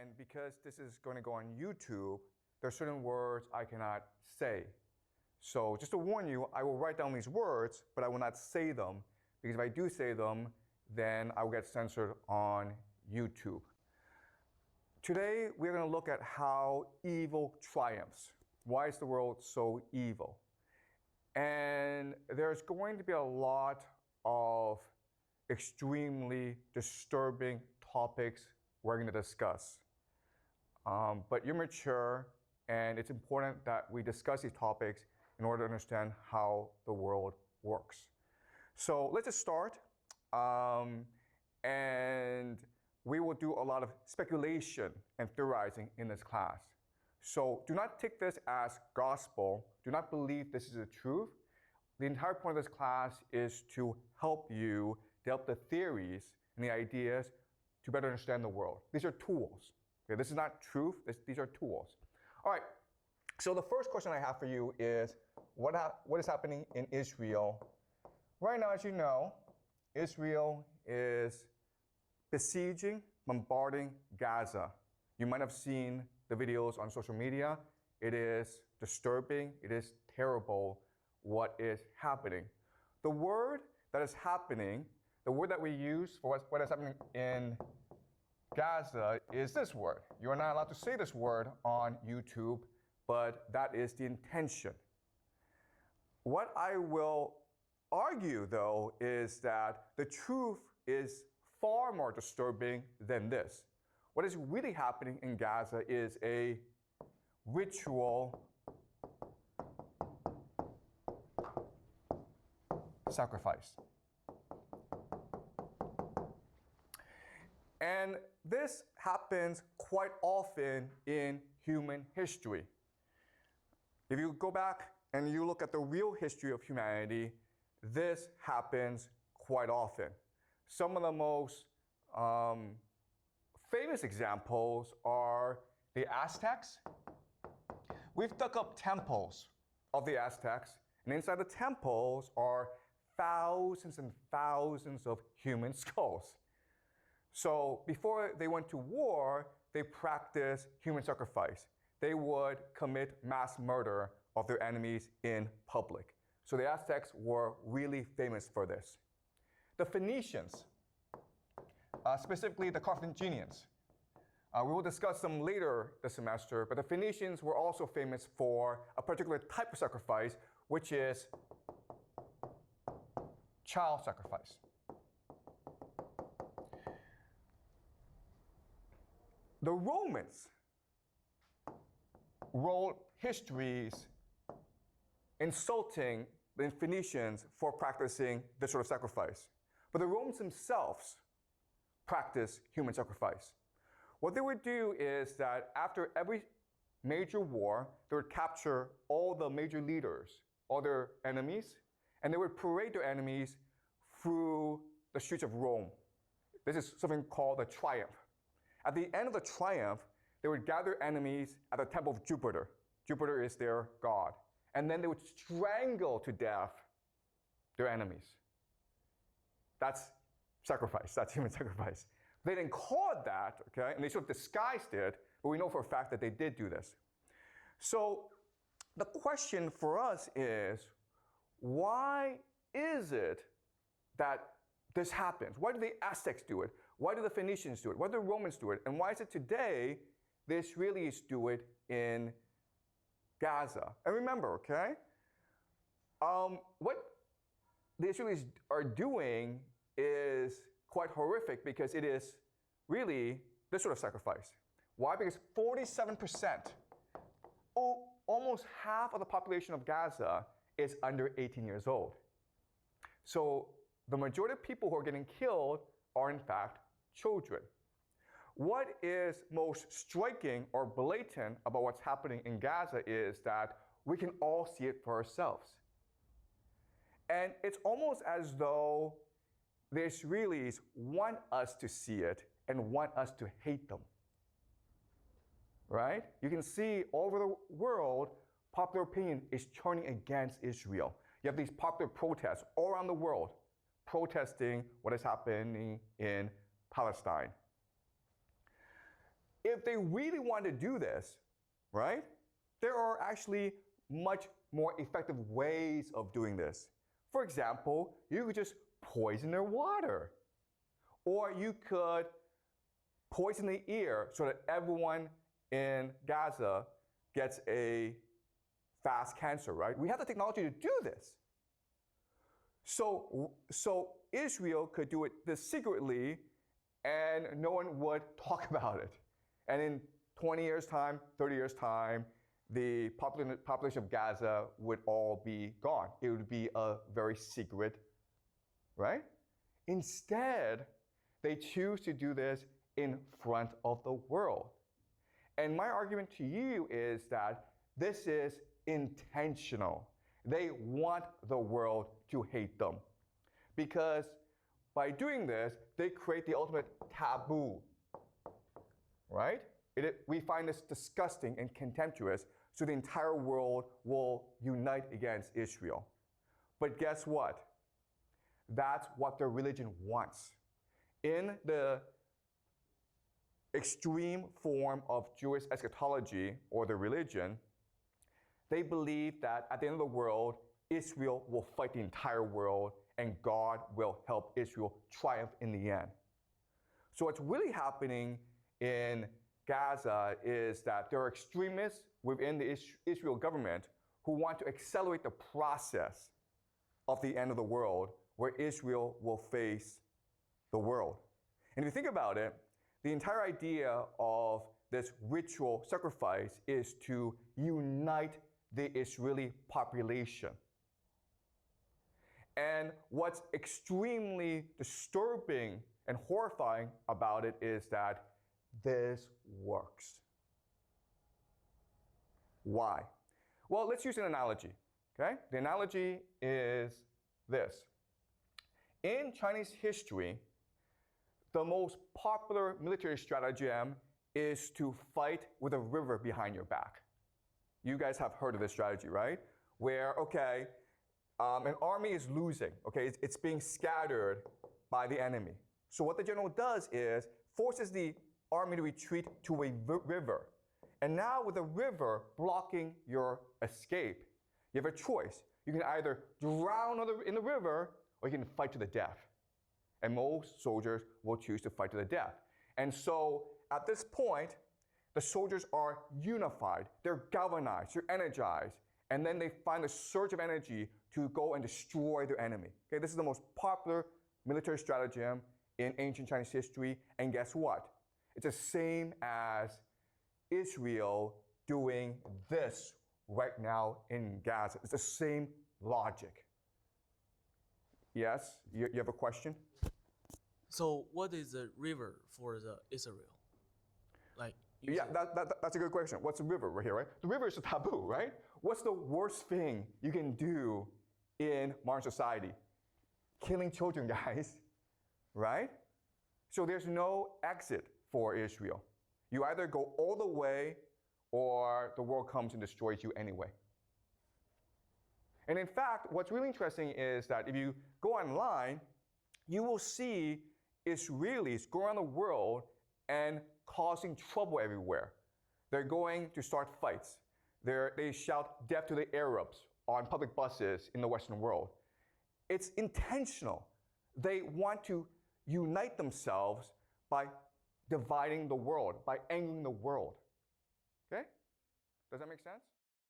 And because this is going to go on YouTube, there are certain words I cannot say. So just to warn you, I will write down these words, but I will not say them, because if I do say them, then I will get censored on YouTube. Today, we're going to look at how evil triumphs. Why is the world so evil? And there's going to be a lot of extremely disturbing topics we're going to discuss. But you're mature, and it's important that we discuss these topics in order to understand how the world works. So let's just start. And we will do a lot of speculation and theorizing in this class. So do not take this as gospel. Do not believe this is the truth. The entire point of this class is to help you develop the theories and the ideas to better understand the world. These are tools. Okay, this is not truth. These are tools. All right. So the first question I have for you is, what is happening in Israel? Right now, as you know, Israel is besieging, bombarding Gaza. You might have seen the videos on social media. It is disturbing. It is terrible what is happening. The word that is happening, the word that we use for what is happening in Gaza is this word. You are not allowed to say this word on YouTube, but that is the intention. What I will argue, though, is that the truth is far more disturbing than this. What is really happening in Gaza is a ritual sacrifice. And this happens quite often in human history. If you go back and you look at the real history of humanity, this happens quite often. Some of the most famous examples are the Aztecs. We've dug up temples of the Aztecs, and inside the temples are thousands and thousands of human skulls. So before they went to war, they practiced human sacrifice. They would commit mass murder of their enemies in public. So the Aztecs were really famous for this. The Phoenicians, specifically the Carthaginians. We will discuss them later this semester, but the Phoenicians were also famous for a particular type of sacrifice, which is child sacrifice. The Romans wrote histories insulting the Phoenicians for practicing this sort of sacrifice. But the Romans themselves practiced human sacrifice. What they would do is that after every major war, they would capture all the major leaders, all their enemies, and they would parade their enemies through the streets of Rome. This is something called a triumph. At the end of the triumph, they would gather enemies at the temple of Jupiter. Jupiter is their god. And then they would strangle to death their enemies. That's sacrifice. That's human sacrifice. They didn't call it that, okay? And they sort of disguised it, but we know for a fact that they did do this. So the question for us is, why is it that this happens? Why do the Aztecs do it? Why do the Phoenicians do it? Why do the Romans do it? And why is it today the Israelis do it in Gaza? And remember, okay, what the Israelis are doing is quite horrific because it is really this sort of sacrifice. Why? Because 47%, almost half of the population of Gaza is under 18 years old. So the majority of people who are getting killed are in fact children. What is most striking or blatant about what's happening in Gaza is that we can all see it for ourselves. And it's almost as though the Israelis want us to see it and want us to hate them. Right? You can see all over the world, popular opinion is turning against Israel. You have these popular protests all around the world protesting what is happening in Palestine. if they really want to do this, right, there are actually much more effective ways of doing this. For example, you could just poison their water. Or you could poison the air so that everyone in Gaza gets a fast cancer, right? We have the technology to do this. So Israel could do it this secretly and no one would talk about it. And in 20 years' time, 30 years' time, the population of Gaza would all be gone. It would be a very secret, right? Instead, they choose to do this in front of the world. And my argument to you is that this is intentional. They want the world to hate them. Because by doing this, they create the ultimate taboo, right? We find this disgusting and contemptuous, so the entire world will unite against Israel. But guess what? That's what their religion wants. In the extreme form of Jewish eschatology, or the religion, they believe that at the end of the world, Israel will fight the entire world and God will help Israel triumph in the end. So what's really happening in Gaza is that there are extremists within the Israel government who want to accelerate the process of the end of the world, where Israel will face the world. And if you think about it, the entire idea of this ritual sacrifice is to unite the Israeli population. And what's extremely disturbing and horrifying about it is that this works. Why? Well, let's use an analogy, okay? The analogy is this. In Chinese history, the most popular military stratagem is to fight with a river behind your back. You guys have heard of this strategy, right? Where, okay, an army is losing, okay? It's being scattered by the enemy. So what the general does is forces the army to retreat to a river. And now with the river blocking your escape, you have a choice. You can either drown in the river or you can fight to the death. And most soldiers will choose to fight to the death. And so at this point, the soldiers are unified, they're galvanized, they're energized, and then they find a surge of energy to go and destroy their enemy. Okay, this is the most popular military stratagem in ancient Chinese history, and guess what? It's the same as Israel doing this right now in Gaza. It's the same logic. Yes, you have a question? So what is the river for the Israel? Yeah, that's a good question. What's the river right here, right? The river is a taboo, right? What's the worst thing you can do in modern society? Killing children, guys, right? So there's no exit for Israel. You either go all the way or the world comes and destroys you anyway. And in fact, what's really interesting is that if you go online, you will see Israelis go around the world and causing trouble everywhere. They're going to start fights. They shout death to the Arabs on public buses in the Western world. It's intentional. They want to unite themselves by dividing the world, by angering the world. Okay? Does that make sense?